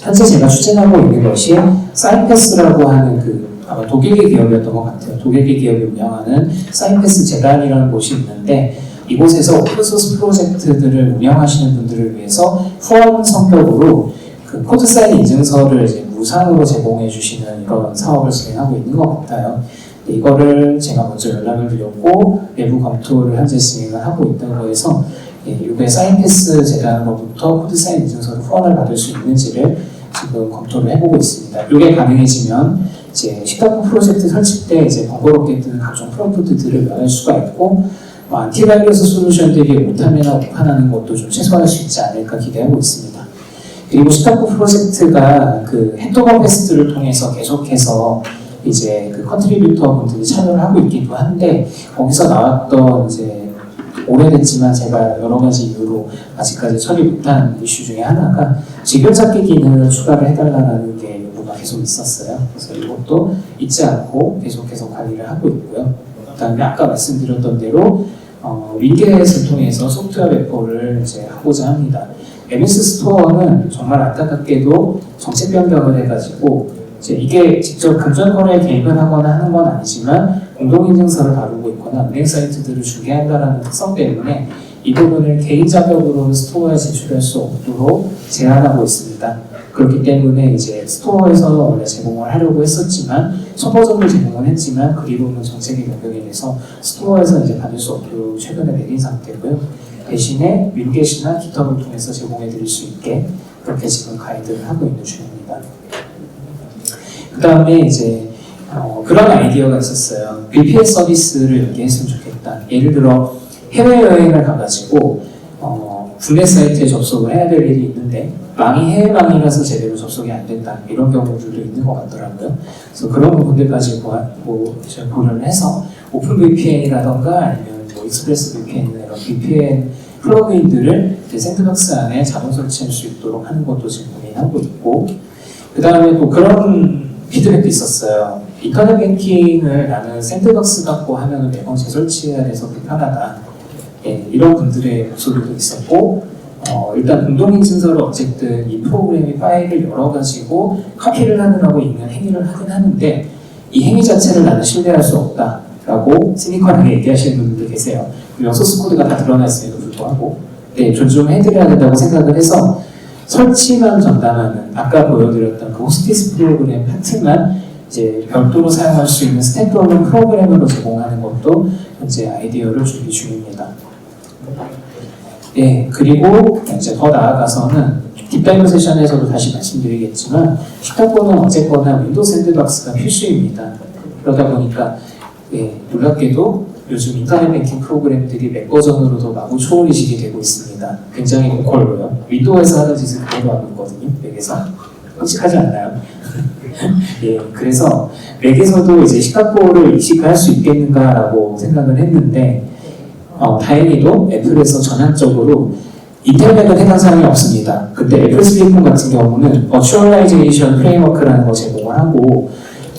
현재 제가 추진하고 있는 것이 사이패스라고 하는 아마 독일계 기업이었던 것 같아요. 독일계 기업이 운영하는 사이패스 재단이라는 곳이 있는데, 이곳에서 오픈소스 프로젝트들을 운영하시는 분들을 위해서 후원 성격으로 그 코드 사인 인증서를 이제 무상으로 제공해 주시는 이런 사업을 진행하고 있는 것 같아요. 이거를 제가 먼저 연락을 드렸고 내부 검토를 현재 진행을 하고 있다고 해서 이게 사이패스 재단으로부터 코드 사인 인증서를 후원을 받을 수 있는지를 지금 검토를 해보고 있습니다. 이게 가능해지면 이제 식탁보 프로젝트 설치 때 이제 번거롭게 뜨는 각종 프롬프트들을 면할 수가 있고, 안티바이러스 솔루션들이 오타면이나 오판하는 것도 좀 최소화할 수 있지 않을까 기대하고 있습니다. 그리고 식탁보 프로젝트가 그 해토버 페스트를 통해서 계속해서 이제 그 컨트리뷰터 분들이 참여를 하고 있기도 한데, 거기서 나왔던 이제 오래됐지만 제가 여러 가지 이유로 아직까지 처리 못한 이슈 중에 하나가 직결잡기 기능을 추가를 해달라는 게 요구가 계속 있었어요. 그래서 이것도 잊지 않고 계속해서 관리를 하고 있고요. 그다음에 아까 말씀드렸던 대로 윈겟을 통해서 소프트웨어 배포를 이제 하고자 합니다. MS 스토어는 정말 안타깝게도 정책 변경을 해가지고 이제 이게 직접 금전거래에 개입을 하거나 하는 건 아니지만 공동인증서를 다루고 있거나 은행 사이트들을 중개한다는 특성 때문에 이 부분을 개인 자격으로 스토어에 제출할 수 없도록 제한하고 있습니다. 그렇기 때문에 이제 스토어에서 원래 제공을 하려고 했었지만 첫 버전을 제공을 했지만 그리고는 정책이 변경이 돼서 스토어에서 이제 받을 수 없도록 최근에 내린 상태고요. 대신에 윈겟이나 깃허브를 통해서 제공해 드릴 수 있게 그렇게 지금 가이드를 하고 있는 중입니다. 그 다음에 이제 그런 아이디어가 있었어요. VPN 서비스를 연계했으면 좋겠다. 예를 들어 해외여행을 가가지고 국내 사이트에 접속을 해야 될 일이 있는데 망이 해외망이라서 제대로 접속이 안 된다. 이런 경우들도 있는 것 같더라고요. 그래서 그런 부분들까지 고려를 해서 오픈 VPN이라던가 아니면 익스프레스 VPN 이런 VPN 플러그인들을 샌드박스 안에 자동 설치할 수 있도록 하는 것도 지금 고민하고 있고, 그 다음에 또 그런 피드백도 있었어요. 인터넷 뱅킹을 나는 샌드박스 갖고 하면 매번 재설치해야 돼서 불편하다. 이런 분들의 목소리도 있었고, 일단 공동인증서를 어쨌든 이 프로그램이 파일을 열어가지고 카피를 하느라고 있는 행위를 하긴 하는데 이 행위 자체를 나는 신뢰할 수 없다라고 시니컬하게 얘기하시는 분들도 계세요. 그리고 소스 코드가 다 드러나 있음에도 불구하고 존중해드려야 된다고 생각을 해서 설치만 전담하는 아까 보여드렸던 그 호스피스 프로그램 파트만 이제 별도로 사용할 수 있는 스탠드얼론 프로그램으로 제공하는 것도 현재 아이디어를 준비 중입니다. 그리고 이제 더 나아가서는 딥다이브 세션에서도 다시 말씀드리겠지만 식탁보는 어쨌거나 윈도우 샌드박스가 필수입니다. 그러다 보니까 놀랍게도 요즘 인터넷 뱅킹 프로그램들이 맥 버전으로도 마구 초월이식이 되고 있습니다. 굉장히 고퀄로요. 윈도우에서 하던 짓을 그대로 하고 있거든요. 맥에서. 끔찍하지 않나요? 예, 그래서 맥에서도 이제 시카고를 이식할 수 있겠는가라고 생각을 했는데 다행히도 애플에서 전향적으로 인텔 맥은 해당 사항이 없습니다. 근데 애플 슬리폰 같은 경우는 버추얼라이제이션 프레임워크라는 거 제공을 하고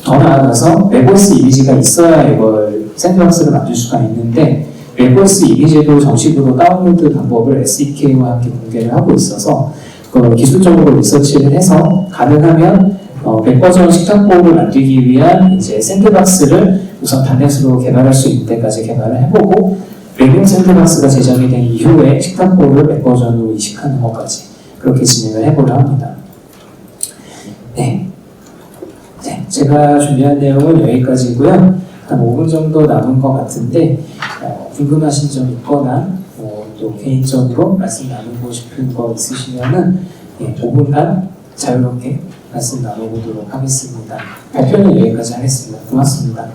더 나아가서 맥OS 이미지가 있어야 이걸 샌드박스를 만들 수가 있는데 맥OS 이미지도 정식으로 다운로드 방법을 SDK와 함께 공개를 하고 있어서 그걸 기술적으로 리서치를 해서 가능하면 맥 버전 식탁보를 만들기 위한 이제 샌드박스를 우선 단넷으로 개발할 수 있는 때까지 개발을 해보고 맥용 샌드박스가 제작이 된 이후에 식탁보를 맥 버전으로 이식하는 것까지 그렇게 진행을 해보려 합니다. 네, 제가 준비한 내용은 여기까지고요. 한 5분 정도 남은 것 같은데 궁금하신 점 있거나 또 개인적으로 말씀 나누고 싶은 거 있으시면은 5분간 자유롭게 말씀 나눠보도록 하겠습니다. 발표는 여기까지 하겠습니다. 고맙습니다.